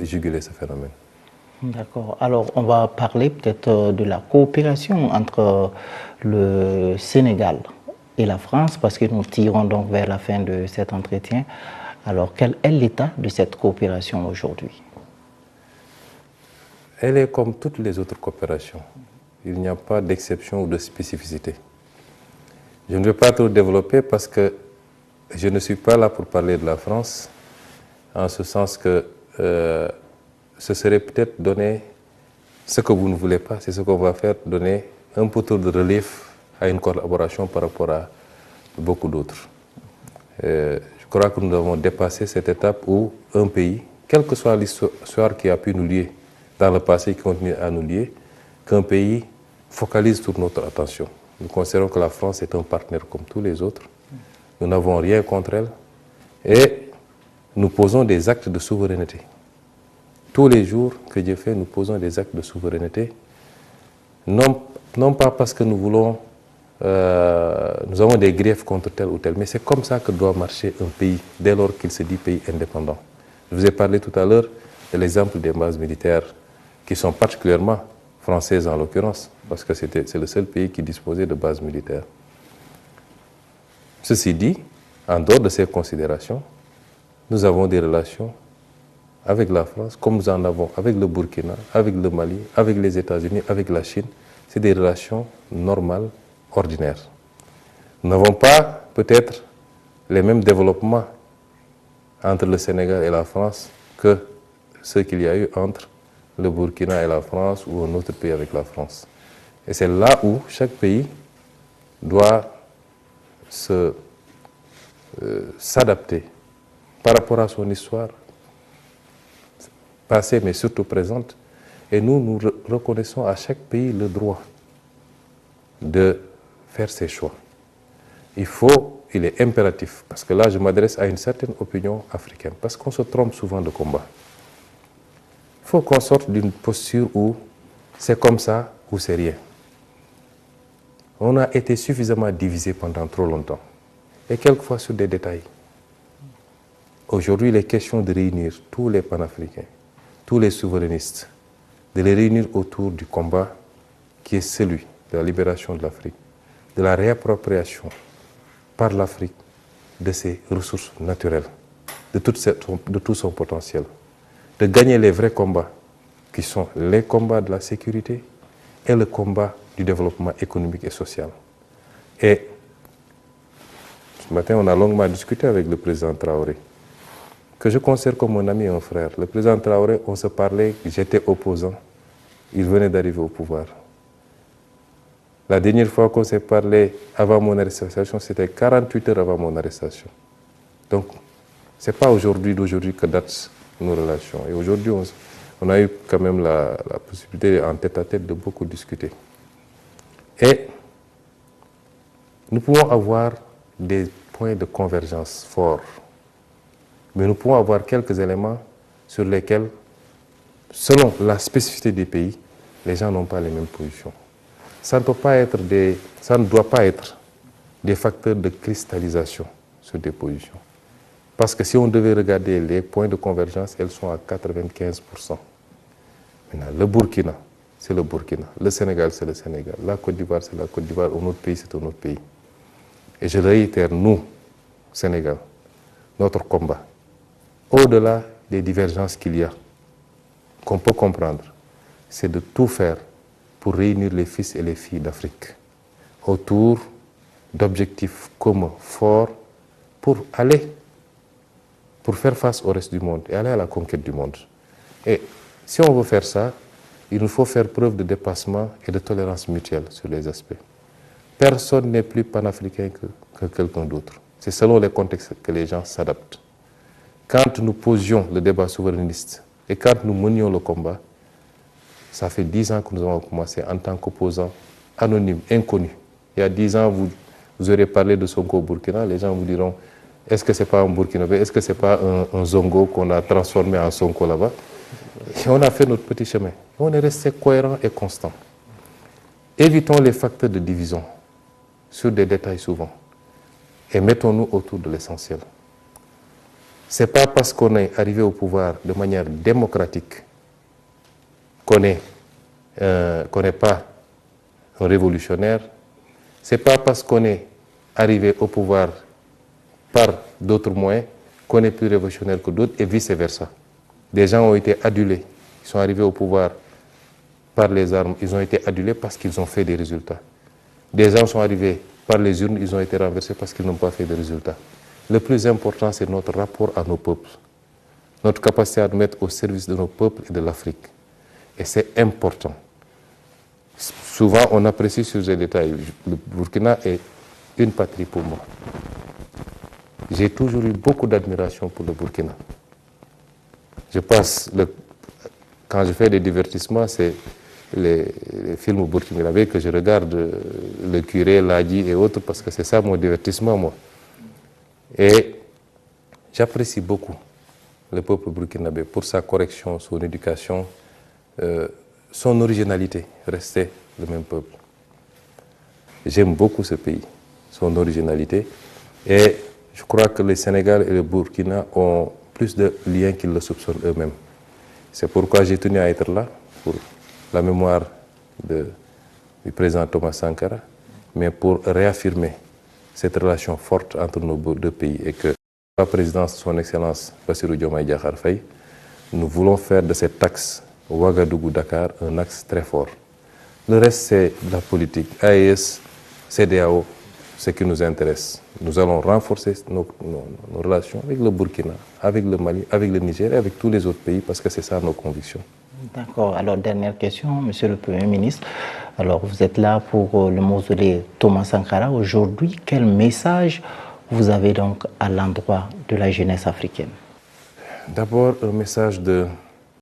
juguler ce phénomène. D'accord. Alors, on va parler peut-être de la coopération entre le Sénégal et la France, parce que nous tirons donc vers la fin de cet entretien. Alors, quel est l'état de cette coopération aujourd'hui? Elle est comme toutes les autres coopérations. Il n'y a pas d'exception ou de spécificité. Je ne vais pas trop développer parce que je ne suis pas là pour parler de la France, en ce sens que ce serait peut-être donner ce que vous ne voulez pas, c'est ce qu'on va faire, donner un peu de relief à une collaboration par rapport à beaucoup d'autres. Je crois que nous avons dépassé cette étape où un pays, quelle que soit l'histoire qui a pu nous lier dans le passé, qui continue à nous lier, qu'un pays focalise toute notre attention. Nous considérons que la France est un partenaire comme tous les autres. Nous n'avons rien contre elle et nous posons des actes de souveraineté. Tous les jours que Dieu fait, nous posons des actes de souveraineté, non pas parce que nous voulons, nous avons des griefs contre tel ou tel, mais c'est comme ça que doit marcher un pays dès lors qu'il se dit pays indépendant. Je vous ai parlé tout à l'heure de l'exemple des bases militaires qui sont particulièrement françaises en l'occurrence, parce que c'est le seul pays qui disposait de bases militaires. Ceci dit, en dehors de ces considérations, nous avons des relations avec la France, comme nous en avons avec le Burkina, avec le Mali, avec les États-Unis, avec la Chine. C'est des relations normales, ordinaires. Nous n'avons pas peut-être les mêmes développements entre le Sénégal et la France que ceux qu'il y a eu entre le Burkina et la France ou un autre pays avec la France. Et c'est là où chaque pays doit s'adapter par rapport à son histoire passée, mais surtout présente. Et nous reconnaissons à chaque pays le droit de faire ses choix. Il est impératif, parce que là je m'adresse à une certaine opinion africaine, parce qu'on se trompe souvent de combat. Il faut qu'on sorte d'une posture où c'est comme ça ou c'est rien. On a été suffisamment divisé pendant trop longtemps, et quelquefois sur des détails. Aujourd'hui, il est question de réunir tous les panafricains, tous les souverainistes, de les réunir autour du combat qui est celui de la libération de l'Afrique, de la réappropriation par l'Afrique de ses ressources naturelles, de tout son potentiel, de gagner les vrais combats qui sont les combats de la sécurité et le combat du développement économique et social. Et ce matin, on a longuement discuté avec le président Traoré, que je considère comme un ami et un frère. Le président Traoré, on se parlait, j'étais opposant, il venait d'arriver au pouvoir. La dernière fois qu'on s'est parlé avant mon arrestation, c'était 48 heures avant mon arrestation. Donc, ce n'est pas d'aujourd'hui que datent nos relations. Et aujourd'hui, on a eu quand même la possibilité en tête-à-tête de beaucoup discuter. Et nous pouvons avoir des points de convergence forts, mais nous pouvons avoir quelques éléments sur lesquels, selon la spécificité des pays, les gens n'ont pas les mêmes positions. Ça ne doit pas être des facteurs de cristallisation sur des positions. Parce que si on devait regarder les points de convergence, elles sont à 95%. Maintenant, le Burkina, c'est le Burkina. Le Sénégal, c'est le Sénégal. La Côte d'Ivoire, c'est la Côte d'Ivoire. Un autre pays, c'est un autre pays. Et je le réitère, nous, Sénégal, notre combat, au-delà des divergences qu'il y a, qu'on peut comprendre, c'est de tout faire pour réunir les fils et les filles d'Afrique autour d'objectifs communs, forts, pour faire face au reste du monde et aller à la conquête du monde. Et si on veut faire ça, il nous faut faire preuve de dépassement et de tolérance mutuelle sur les aspects. Personne n'est plus panafricain que quelqu'un d'autre. C'est selon les contextes que les gens s'adaptent. Quand nous posions le débat souverainiste et quand nous menions le combat, ça fait 10 ans que nous avons commencé en tant qu'opposants anonymes, inconnus. Il y a 10 ans, vous aurez parlé de Sonko au Burkina, les gens vous diront, est-ce que ce n'est pas un Burkinabé, est-ce que ce n'est pas un Zongo qu'on a transformé en Sonko là-bas? Et on a fait notre petit chemin. On est resté cohérent et constant. Évitons les facteurs de division sur des détails souvent et mettons-nous autour de l'essentiel. Ce n'est pas parce qu'on est arrivé au pouvoir de manière démocratique qu'on n'est pas un révolutionnaire. Ce n'est pas parce qu'on est arrivé au pouvoir par d'autres moyens qu'on est plus révolutionnaire que d'autres et vice-versa. Des gens ont été adulés, ils sont arrivés au pouvoir par les armes, ils ont été adulés parce qu'ils ont fait des résultats. Des gens sont arrivés par les urnes, ils ont été renversés parce qu'ils n'ont pas fait de résultats. Le plus important, c'est notre rapport à nos peuples, notre capacité à nous mettre au service de nos peuples et de l'Afrique. Et c'est important. Souvent, on apprécie sur les détails. Le Burkina est une patrie pour moi. J'ai toujours eu beaucoup d'admiration pour le Burkina. Quand je fais des divertissements, c'est les films burkinabés que je regarde, le curé, l'Adi et autres, parce que c'est ça mon divertissement, moi. Et j'apprécie beaucoup le peuple burkinabé pour sa correction, son éducation, son originalité, rester le même peuple. J'aime beaucoup ce pays, son originalité, et je crois que le Sénégal et le Burkina ont plus de liens qu'ils le soupçonnent eux-mêmes. C'est pourquoi j'ai tenu à être là, pour la mémoire du président Thomas Sankara, mais pour réaffirmer cette relation forte entre nos deux pays et que la présidence de son Excellence Bassirou Diomaye Diakhar Faye, nous voulons faire de cet axe Ouagadougou-Dakar un axe très fort. Le reste, c'est de la politique. AES, CEDEAO, ce qui nous intéresse. Nous allons renforcer nos relations avec le Burkina, avec le Mali, avec le Niger et avec tous les autres pays parce que c'est ça nos convictions. D'accord. Alors, dernière question, Monsieur le Premier ministre. Alors, vous êtes là pour le mausolée Thomas Sankara. Aujourd'hui, quel message vous avez donc à l'endroit de la jeunesse africaine? D'abord, un message de